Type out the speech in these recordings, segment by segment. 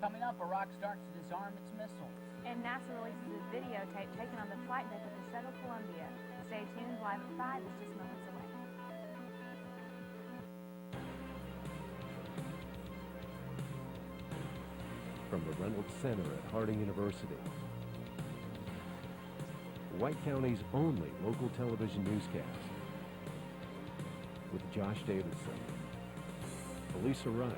Coming up, Iraq starts to disarm its missiles. And NASA releases a videotape taken on the flight deck of the shuttle Columbia. Stay tuned, Live at 5 is just moments away. From the Reynolds Center at Harding University, White County's only local television newscast, with Josh Davidson, Elisa Wright,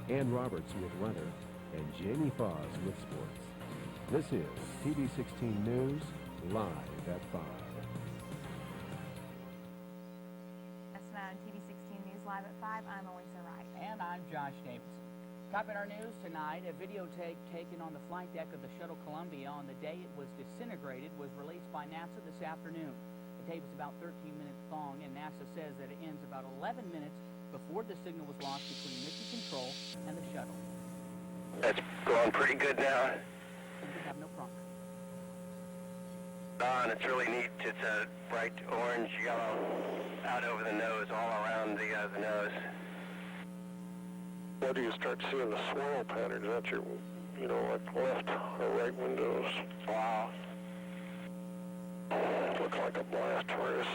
Ann Roberts with weather, and Jamie Foz with sports. This is TV 16 News, live at 5. That's tonight on TV 16 News Live at 5. I'm Elisa Wright. And I'm Josh Davidson. Topping our news tonight, a videotape taken on the flight deck of the shuttle Columbia on the day it was disintegrated was released by NASA this afternoon. The tape is about 13 minutes long, and NASA says that it ends about 11 minutes before the signal was lost between mission control and the shuttle. That's going pretty good now. We have no problem. And it's really neat. It's a bright orange, yellow out over the nose, all around the nose. What do you start seeing the swirl patterns at your, like left or right windows? Wow. Look like a blast furnace.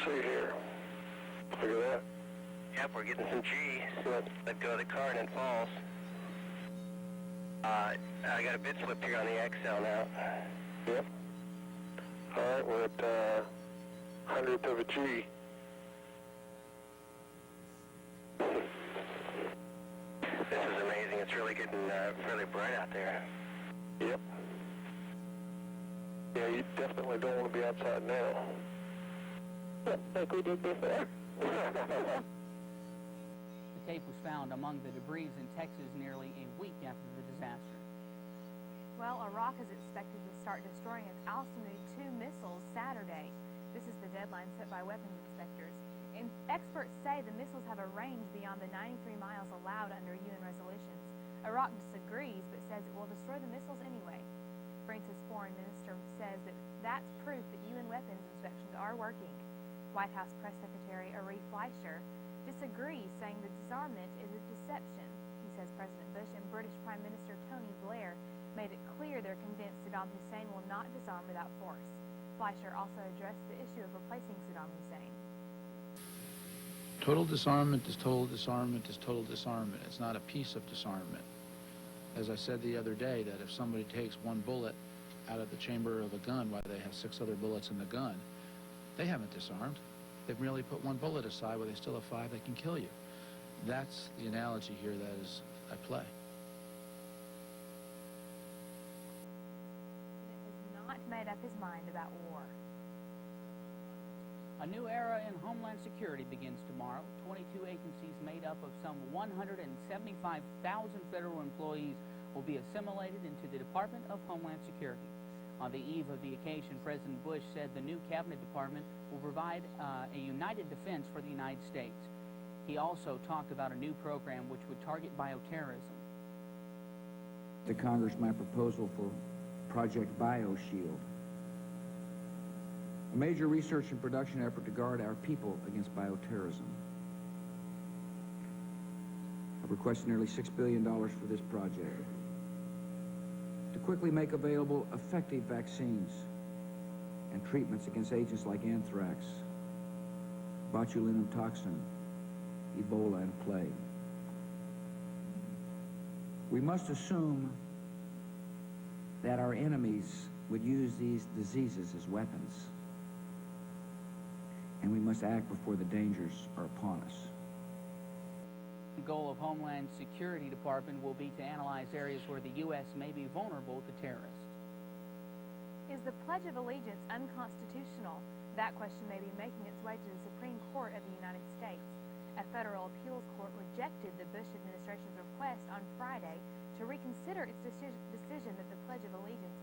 See here. Look at that. Yep, we're getting some G. Let go of the car and it falls. I got a bit slip here on the XL now. Yep. All right, we're at 100th of a G. This is amazing. It's really getting really bright out there. Yep. Yeah, you definitely don't want to be outside now. Like we did before. The tape was found among the debris in Texas nearly a week after the disaster. Well, Iraq is expected to start destroying its Al-Samud-2 missiles Saturday. This is the deadline set by weapons inspectors. And experts say the missiles have a range beyond the 93 miles allowed under UN resolutions. Iraq disagrees, but says it will destroy the missiles anyway. France's foreign minister says that that's proof that UN weapons inspections are working. White House Press Secretary Ari Fleischer disagrees, saying the disarmament is a deception. He says President Bush and British Prime Minister Tony Blair made it clear they're convinced Saddam Hussein will not disarm without force. Fleischer also addressed the issue of replacing Saddam Hussein. Total disarmament is total disarmament is total disarmament. It's not a piece of disarmament. As I said the other day, that if somebody takes one bullet out of the chamber of a gun while they have 6 other bullets in the gun, they haven't disarmed. They've merely put one bullet aside while they still have 5 that can kill you. That's the analogy here that is at play. Has not made up his mind about war. A new era in Homeland Security begins tomorrow. 22 agencies made up of some 175,000 federal employees will be assimilated into the Department of Homeland Security. On the eve of the occasion, President Bush said the new cabinet department will provide a united defense for the United States. He also talked about a new program which would target bioterrorism. To Congress my proposal for Project BioShield, a major research and production effort to guard our people against bioterrorism. I've requested nearly $6 billion for this project to quickly make available effective vaccines and treatments against agents like anthrax, botulinum toxin, Ebola, and plague. We must assume that our enemies would use these diseases as weapons, and we must act before the dangers are upon us. The goal of Homeland Security Department will be to analyze areas where the U.S. may be vulnerable to terrorists. Is the Pledge of Allegiance unconstitutional? That question may be making its way to the Supreme Court of the United States. A federal appeals court rejected the Bush administration's request on Friday to reconsider its decision that the Pledge of Allegiance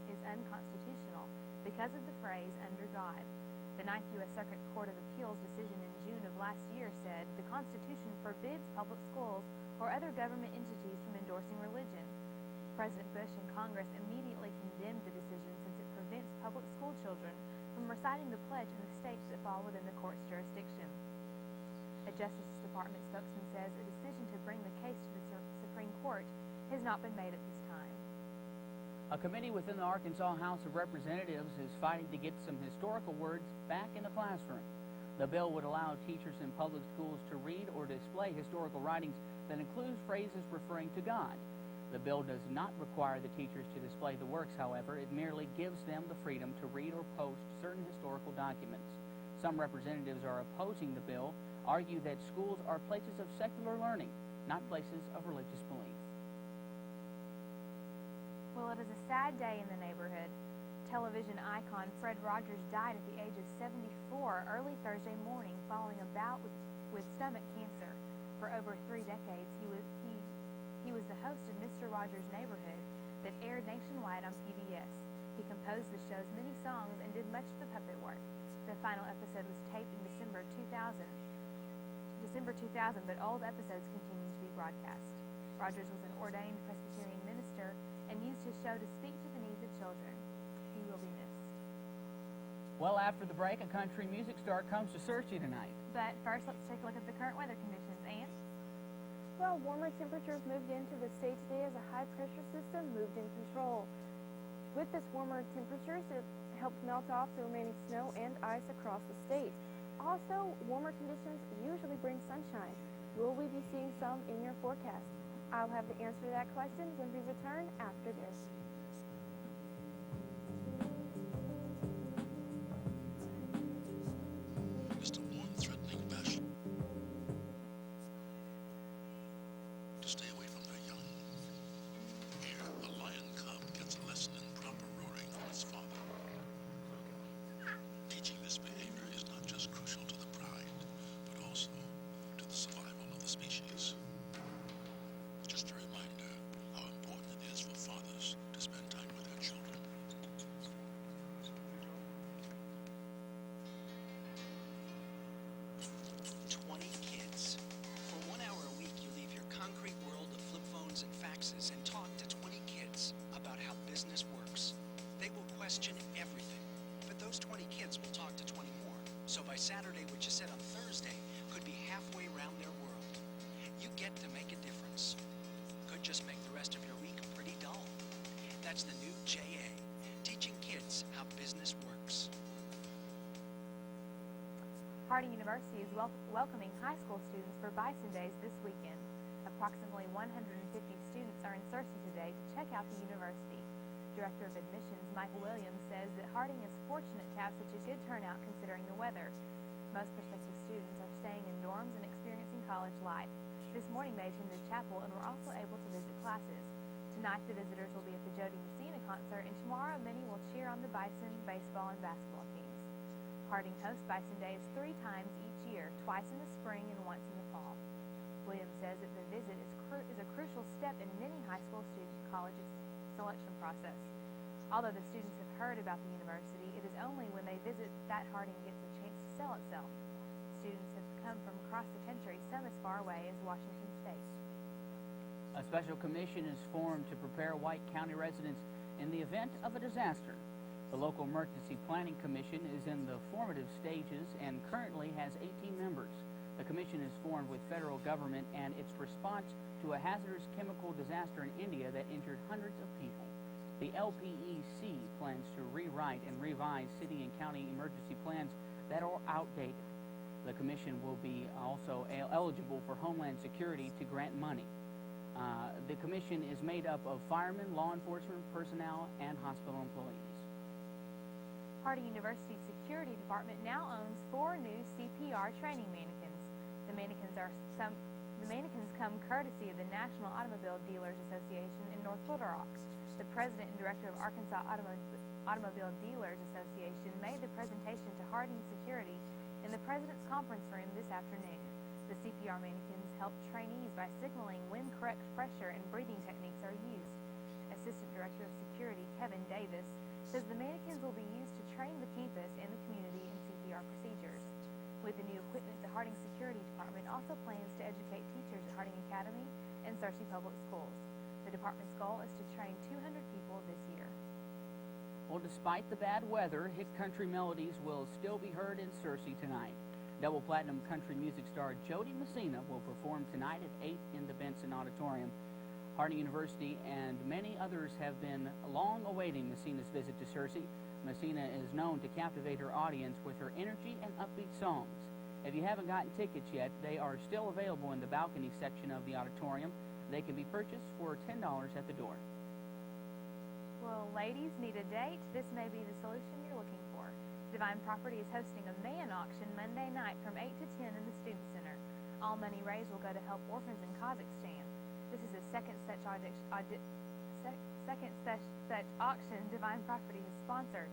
is unconstitutional because of the phrase, "under God." The 9th U.S. Circuit Court of Appeals decision in June of last year said the Constitution forbids public schools or other government entities from endorsing religion. President Bush and Congress immediately condemned the decision since it prevents public school children from reciting the pledge in the states that fall within the court's jurisdiction. A Justice Department spokesman says a decision to bring the case to the Supreme Court has not been made at this time. A committee within the Arkansas House of Representatives is fighting to get some historical words back in the classroom. The bill would allow teachers in public schools to read or display historical writings that include phrases referring to God. The bill does not require the teachers to display the works, however. It merely gives them the freedom to read or post certain historical documents. Some representatives are opposing the bill, argue that schools are places of secular learning, not places of religious belief. Well, it is a sad day in the neighborhood. Television icon Fred Rogers died at the age of 74 early Thursday morning following a bout with stomach cancer. For over 3 decades, he was the host of Mr. Rogers' Neighborhood that aired nationwide on PBS. He composed the show's many songs and did much of the puppet work. The final episode was taped in December 2000, but old episodes continue to be broadcast. Rogers was an ordained Presbyterian minister and used his show to speak to the needs of children. He will be missed. Well, after the break, a country music star comes to search you tonight. But first, let's take a look at the current weather conditions. Ann? Well, warmer temperatures moved into the state today as a high-pressure system moved in control. With this warmer temperatures, it helped melt off the remaining snow and ice across the state. Also, warmer conditions usually bring sunshine. Will we be seeing some in your forecast? I'll have the answer to that question when we return after this. Just a warm, threatening fashion to stay away from their young. Here, a lion cub gets a lesson in proper roaring from its father. Teaching this behavior is not just crucial to the pride, but also to the survival of the species. Just a reminder how important it is for fathers to spend time with their children. 20 kids. For 1 hour a week, you leave your concrete world of flip phones and faxes and talk to 20 kids about how business works. They will question everything, but those 20 kids will talk to 20 more. So by Saturday, what you said on Thursday could be halfway around their world. You get to make a difference. Could just make the rest of your week pretty dull. That's the new JA, teaching kids how business works. Harding University is welcoming high school students for Bison Days this weekend. Approximately 150 students are in Searcy today to check out the university. Director of Admissions Michael Williams says that Harding is fortunate to have such a good turnout considering the weather. Most prospective students are staying in dorms and experiencing college life. This morning they attended chapel and were also able to visit classes. Tonight the visitors will be at the Jody Messina concert, and tomorrow many will cheer on the Bison baseball and basketball teams. Harding hosts Bison Days 3 times each year, twice in the spring and once in the fall. Williams says that the visit is a crucial step in many high school student colleges' selection process. Although the students have heard about the university, it is only when they visit that Harding gets a chance to sell itself. Students have come from across the country, some as far away as Washington State. A special commission is formed to prepare White County residents in the event of a disaster. The local emergency planning commission is in the formative stages and currently has 18 members. The commission is formed with federal government and its response to a hazardous chemical disaster in India that injured hundreds of people. The LPEC plans to rewrite and revise city and county emergency plans that are outdated. The commission will be also eligible for Homeland Security to grant money. The commission is made up of firemen, law enforcement personnel, and hospital employees. Harding University's security department now owns 4 new CPR training mannequins. The mannequins come courtesy of the National Automobile Dealers Association in North Little Rock. The president and director of Arkansas Automobile Dealers Association made the presentation to Harding Security in the president's conference room this afternoon. The CPR mannequins help trainees by signaling when correct pressure and breathing techniques are used. Assistant Director of Security Kevin Davis says the mannequins will be used to train the campus and the community in CPR procedures. With the new equipment, the Harding Security Department also plans to educate teachers at Harding Academy and Searcy Public Schools. The The department's goal is to train 200 people this year. Well, despite the bad weather, hit country melodies will still be heard in Searcy tonight. Double platinum country music star Jody Messina will perform tonight at 8 in the Benson Auditorium. Harding University and many others have been long awaiting Messina's visit to Searcy. Messina is known to captivate her audience with her energy and upbeat songs. If you haven't gotten tickets yet, they are still available in the balcony section of the auditorium. They can be purchased for $10 at the door. Well, ladies need a date? This may be the solution you're looking for. Divine Property is hosting a man auction Monday night from 8 to 10 in the Student Center. All money raised will go to help orphans in Kazakhstan. This is the second such auction Divine Property has sponsored.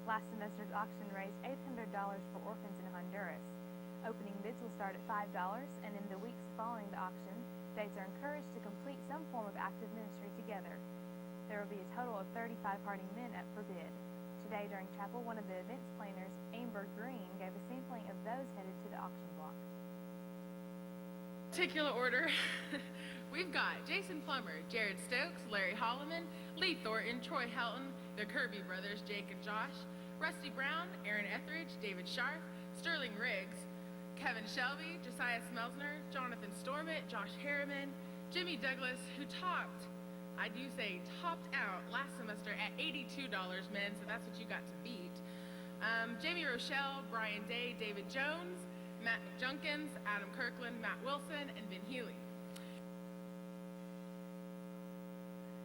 Last semester's auction raised $800 for orphans in Honduras. Opening bids will start at $5, and in the weeks following the auction, dates are encouraged to complete some form of active ministry together. There will be a total of 35 Harding men up for bid. Today during chapel, one of the events planners, Amber Green, gave a sampling of those headed to the auction block. Particular order, we've got Jason Plummer, Jared Stokes, Larry Holloman, Lee Thornton, Troy Helton, the Kirby brothers, Jake and Josh, Rusty Brown, Aaron Etheridge, David Sharp, Sterling Riggs, Kevin Shelby, Josiah Smelsner, Jonathan Stormont, Josh Harriman, Jimmy Douglas, who topped out last semester at $82 men, so that's what you got to beat. Jamie Rochelle, Brian Day, David Jones, Matt McJunkins, Adam Kirkland, Matt Wilson, and Ben Healy.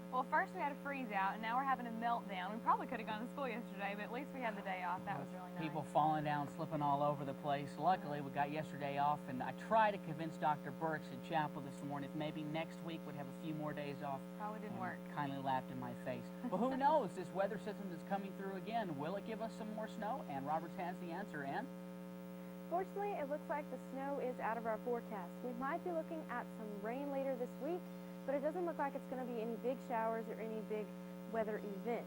Well, first we had a freeze out, and now we're having a meltdown. We probably could have gone to school yesterday, but at least we had the day off. That was really nice. People falling down, slipping all over the place. Luckily, we got yesterday off, and I tried to convince Dr. Burks in chapel this morning if maybe next week would have a few more days off. Probably didn't work. Kindly laughed in my face. But who knows? This weather system is coming through again. Will it give us some more snow? Ann Roberts has the answer. Ann? Fortunately, it looks like the snow is out of our forecast. We might be looking at some rain later this week, but it doesn't look like it's going to be any big showers or any big weather event.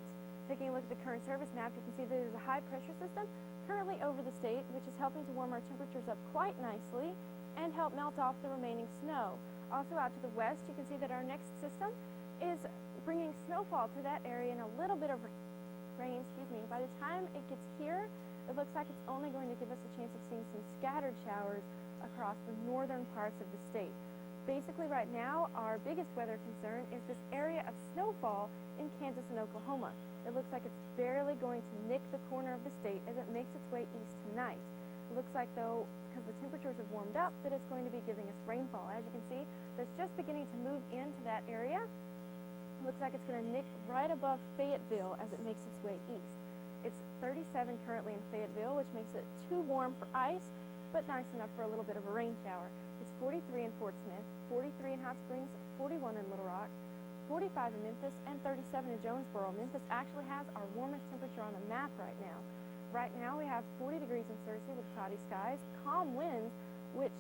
Taking a look at the current service map, you can see that there's a high pressure system currently over the state, which is helping to warm our temperatures up quite nicely and help melt off the remaining snow. Also out to the west, you can see that our next system is bringing snowfall to that area and a little bit of rain, By the time it gets here, it looks like it's only going to give us a chance of seeing some scattered showers across the northern parts of the state. Basically, right now, our biggest weather concern is this area of snowfall in Kansas and Oklahoma. It looks like it's barely going to nick the corner of the state as it makes its way east tonight. It looks like, though, because the temperatures have warmed up, that it's going to be giving us rainfall. As you can see, that's just beginning to move into that area. It looks like it's going to nick right above Fayetteville as it makes its way east. It's 37 currently in Fayetteville, which makes it too warm for ice, but nice enough for a little bit of a rain shower. It's 43 in Fort Smith, 43 in Hot Springs, 41 in Little Rock, 45 in Memphis, and 37 in Jonesboro. Memphis actually has our warmest temperature on the map right now. Right now we have 40 degrees in Searcy with cloudy skies, calm winds, which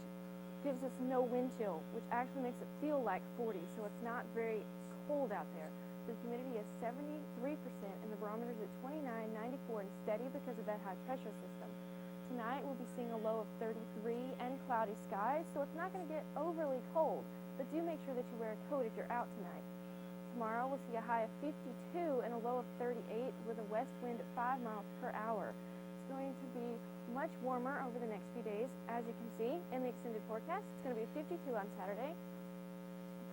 gives us no wind chill, which actually makes it feel like 40, so it's not very cold out there. The humidity is 73% and the barometer is at 29, 94 and steady because of that high pressure system. Tonight we'll be seeing a low of 33 and cloudy skies, so it's not going to get overly cold, but do make sure that you wear a coat if you're out tonight. Tomorrow we'll see a high of 52 and a low of 38 with a west wind at 5 miles per hour. It's going to be much warmer over the next few days. As you can see in the extended forecast, it's going to be 52 on Saturday,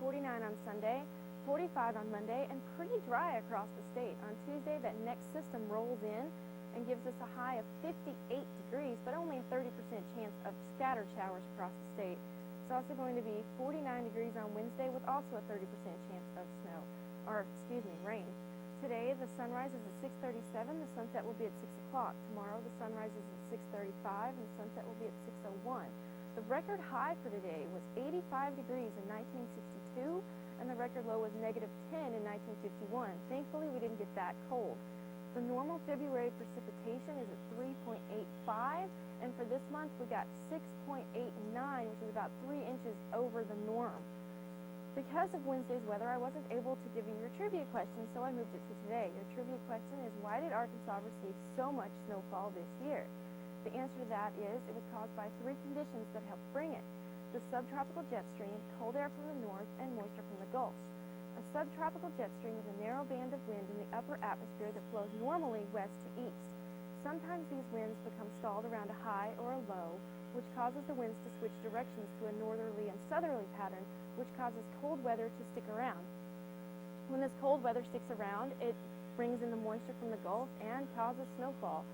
49 on Sunday, 45 on Monday, and pretty dry across the state. On Tuesday, that next system rolls in and gives us a high of 58 degrees, but only a 30% chance of scattered showers across the state. It's also going to be 49 degrees on Wednesday with also a 30% chance of rain. Today, the sunrise is at 6:37. The sunset will be at 6 o'clock. Tomorrow, the sunrise is at 6:35, and the sunset will be at 6:01. The record high for today was 85 degrees in 1962, and the record low was -10 in 1951. Thankfully, we didn't get that cold. The normal February precipitation is at 3.85, and for this month we got 6.89, which is about 3 inches over the norm. Because of Wednesday's weather, I wasn't able to give you your trivia question, so I moved it to today. Your trivia question is, why did Arkansas receive so much snowfall this year? The answer to that is, it was caused by 3 conditions that helped bring it: the subtropical jet stream, cold air from the north, and moisture from the Gulf. A subtropical jet stream is a narrow band of wind in the upper atmosphere that flows normally west to east. Sometimes these winds become stalled around a high or a low, which causes the winds to switch directions to a northerly and southerly pattern, which causes cold weather to stick around. When this cold weather sticks around, it brings in the moisture from the Gulf and causes snowfall.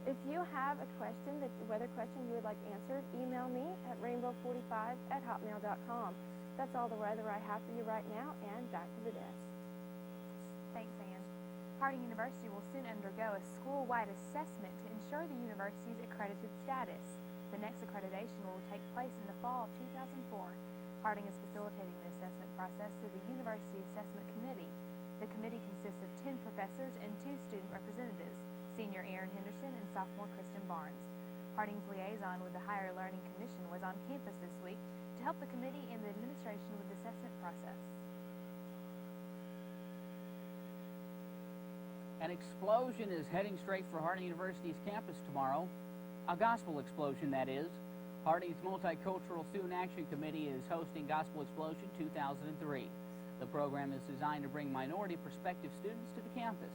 If you have a question, weather question you would like answered, email me at rainbow45@hotmail.com. That's all the weather I have for you right now, and back to the desk. Thanks, Ann. Harding University will soon undergo a school-wide assessment to ensure the university's accredited status. The next accreditation will take place in the fall of 2004. Harding is facilitating the assessment process through the University Assessment Committee. The committee consists of 10 professors and 2 student representatives, senior Aaron Henderson and sophomore Kristen Barnes. Harding's liaison with the Higher Learning Commission was on campus this week to help the committee and the administration with the assessment process. An explosion is heading straight for Harding University's campus tomorrow. A gospel explosion, that is. Harding's Multicultural Student Action Committee is hosting Gospel Explosion 2003. The program is designed to bring minority prospective students to the campus.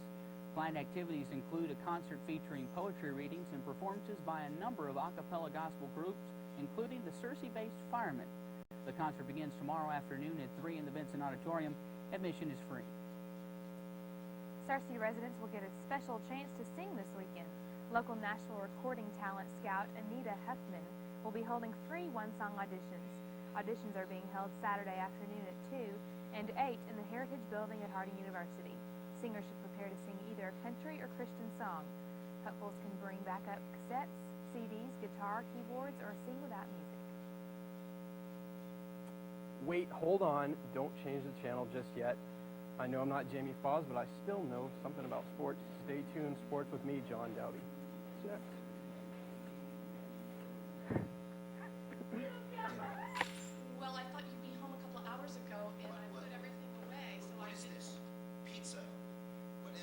Planned activities include a concert featuring poetry readings and performances by a number of a cappella gospel groups, including the Searcy-based Firemen. The concert begins tomorrow afternoon at 3 in the Benson Auditorium. Admission is free. Searcy residents will get a special chance to sing this weekend. Local Nashville recording talent scout Anita Huffman will be holding free one-song auditions. Auditions are being held Saturday afternoon at 2 and 8 in the Heritage Building at Harding University. Singers should prepare to sing either a country or Christian song. Hopefuls can bring backup cassettes, CDs, guitar, keyboards, or sing without music. Wait, hold on. Don't change the channel just yet. I know I'm not Jamie Foz, but I still know something about sports. Stay tuned. Sports with me, John Dowdy. Check. Well, I thought you'd be home a couple hours ago, and I put everything away, so What I is didn't... this? Pizza? What,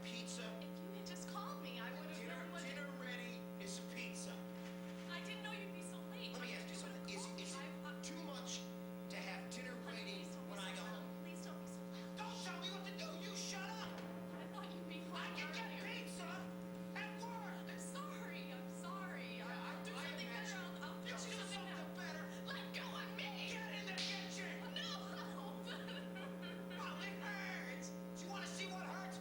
pizza? If you had just called me, I would have known what... Dinner ready is pizza. I didn't know you'd be so late. Let me ask you something. Is it too much to have dinner ready when I go home? Please don't be so loud. Don't tell me what to do. You shut up. I thought you'd be home I can get earlier. pizza at work. I'm sorry. I'll do something better. I'll do something better. Let go of me. Get in the kitchen. No. Well, it hurts. Do you want to see what hurts?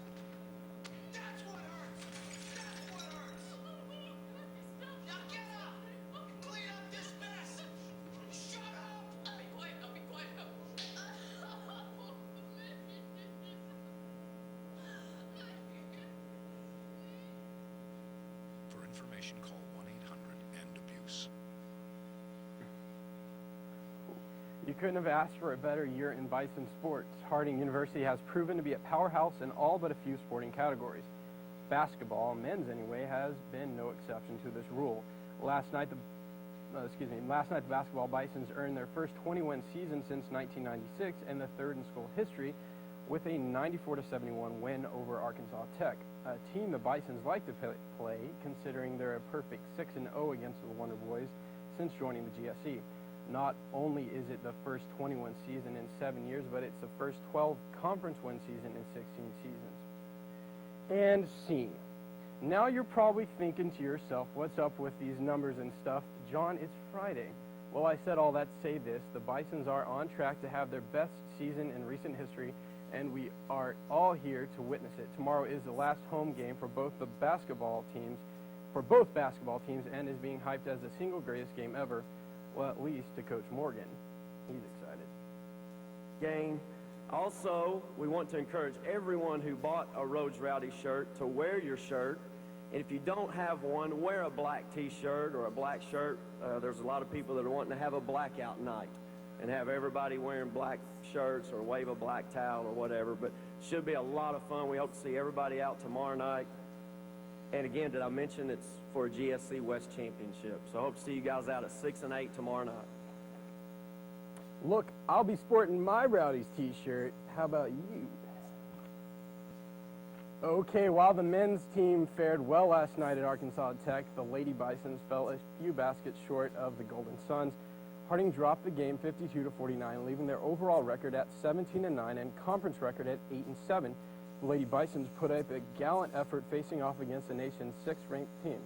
That's what hurts. That's what hurts. Now get up. Clean up this mess. Shut up. I'll be quiet. For information, call 1-800-AND-ABUSE. You couldn't have asked for a better year in Bison sports. Harding University has proven to be a powerhouse in all but a few sporting categories. Basketball, men's anyway, has been no exception to this rule. Last night, the basketball Bisons earned their first 20-win season since 1996 and the third in school history with a 94-71 win over Arkansas Tech, a team the Bisons like to play considering they're a perfect 6-0 against the Wonder Boys since joining the GSE. Not only is it the first 20-win season in 7 years, but it's the first 12 conference win season in 16 seasons. And scene. Now you're probably thinking to yourself, what's up with these numbers and stuff? John, it's Friday. Well, I said all that to say this. The Bisons are on track to have their best season in recent history, and we are all here to witness it. Tomorrow is the last home game for both basketball teams, and is being hyped as the single greatest game ever, well, at least to Coach Morgan. He's excited. Game. Also, we want to encourage everyone who bought a Rhodes Rowdy shirt to wear your shirt. And if you don't have one, wear a black t-shirt or a black shirt. There's a lot of people that are wanting to have a blackout night and have everybody wearing black shirts or wave a black towel or whatever. But it should be a lot of fun. We hope to see everybody out tomorrow night. And again, did I mention it's for a GSC West Championship? So I hope to see you guys out at 6 and 8 tomorrow night. Look, I'll be sporting my Rowdy's t-shirt. How about you? Okay, while the men's team fared well last night at Arkansas Tech, the Lady Bisons fell a few baskets short of the Golden Suns. Harding dropped the game 52-49, leaving their overall record at 17-9 and conference record at 8-7. The Lady Bisons put up a gallant effort facing off against the nation's 6th-ranked team.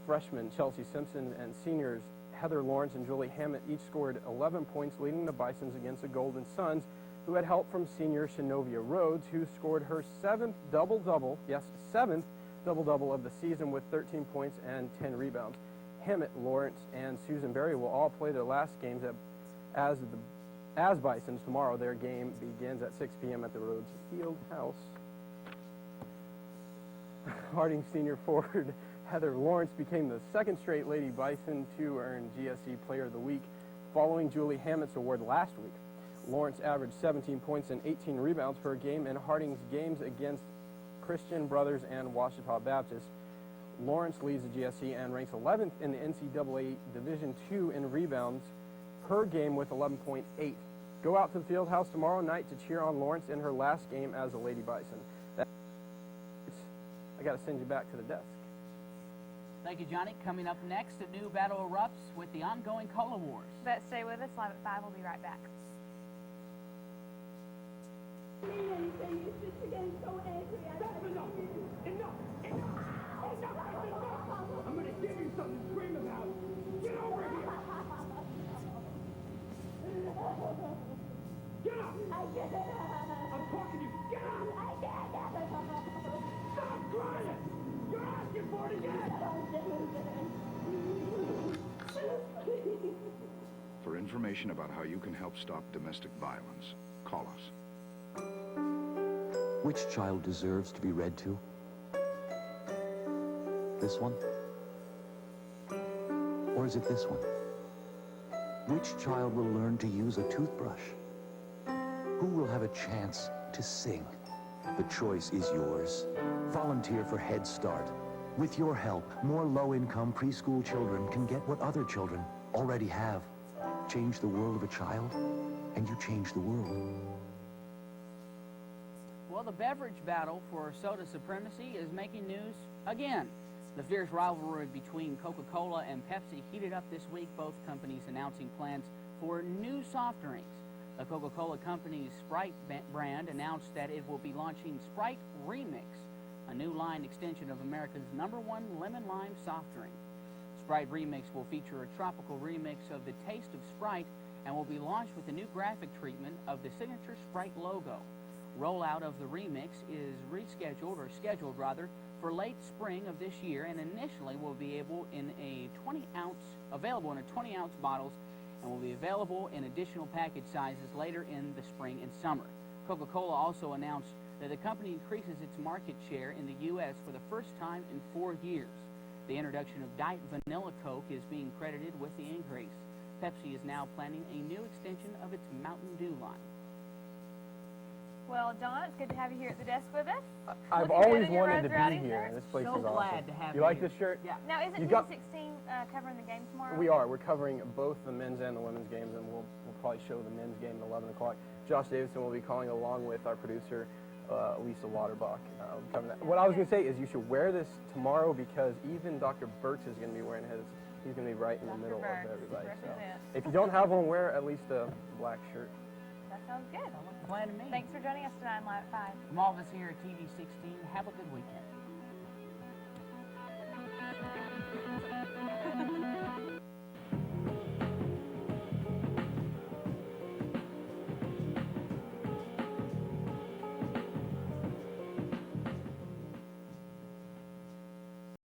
Freshmen Chelsea Simpson and seniors Heather Lawrence and Julie Hammett each scored 11 points, leading the Bisons against the Golden Suns, who had help from senior Shinovia Rhodes, who scored her 7th double-double, yes, 7th double-double of the season with 13 points and 10 rebounds. Hammett, Lawrence, and Susan Berry will all play their last games as Bisons tomorrow. Their game begins at 6 p.m. at the Rhodes Field House. Harding senior forward Heather Lawrence became the 2nd straight Lady Bison to earn GSE Player of the Week, following Julie Hammett's award last week. Lawrence averaged 17 points and 18 rebounds per game in Harding's games against Christian Brothers and Ouachita Baptist. Lawrence leads the GSE and ranks 11th in the NCAA Division II in rebounds per game with 11.8. Go out to the field house tomorrow night to cheer on Lawrence in her last game as a Lady Bison. I got to send you back to the desk. Thank you, Johnny. Coming up next, a new battle erupts with the ongoing Cola Wars. But stay with us. Live at 5. We'll be right back. I'm gonna give you something to scream about. Get over here. Get up. I get it. I'm talking to you. Get up. I get it. Stop crying. You're asking for it again. For information about how you can help stop domestic violence, call us. Which child deserves to be read to? This one? Or is it this one? Which child will learn to use a toothbrush? Who will have a chance to sing? The choice is yours. Volunteer for Head Start. With your help, more low-income preschool children can get what other children already have. Change the world of a child, and you change the world. Well, the beverage battle for soda supremacy is making news again. The fierce rivalry between Coca-Cola and Pepsi heated up this week, both companies announcing plans for new soft drinks. The Coca-Cola company's Sprite brand announced that it will be launching Sprite Remix, a new line extension of America's #1 lemon lime soft drink. Sprite Remix will feature a tropical remix of the taste of Sprite and will be launched with a new graphic treatment of the signature Sprite logo. Rollout of the remix is scheduled for late spring of this year, and initially will be available in a 20-ounce bottles, and will be available in additional package sizes later in the spring and summer. Coca-Cola also announced that the company increases its market share in the U.S. for the first time in 4 years. The introduction of Diet Vanilla Coke is being credited with the increase. Pepsi is now planning a new extension of its Mountain Dew line. Well, Don, it's good to have you here at the desk with us. I've Looking always good in your wanted to Rose Rowdy be here. shirt. This place So is awesome. glad to have you you like here. this shirt? Yeah. Now, isn't You Team got- 16 covering the game tomorrow? We are. We're covering both the men's and the women's games, and we'll probably show the men's game at 11 o'clock. Josh Davidson will be calling along with our producer, Lisa Lauterbach. What I was going to say is you should wear this tomorrow, because even Dr. Burks is going to be wearing his. He's going to be right in the middle of everybody. So if you don't have one, wear at least a black shirt. That sounds good. Glad to meet you. Thanks for joining us tonight on Live at 5. From all of us here at TV 16, have a good weekend.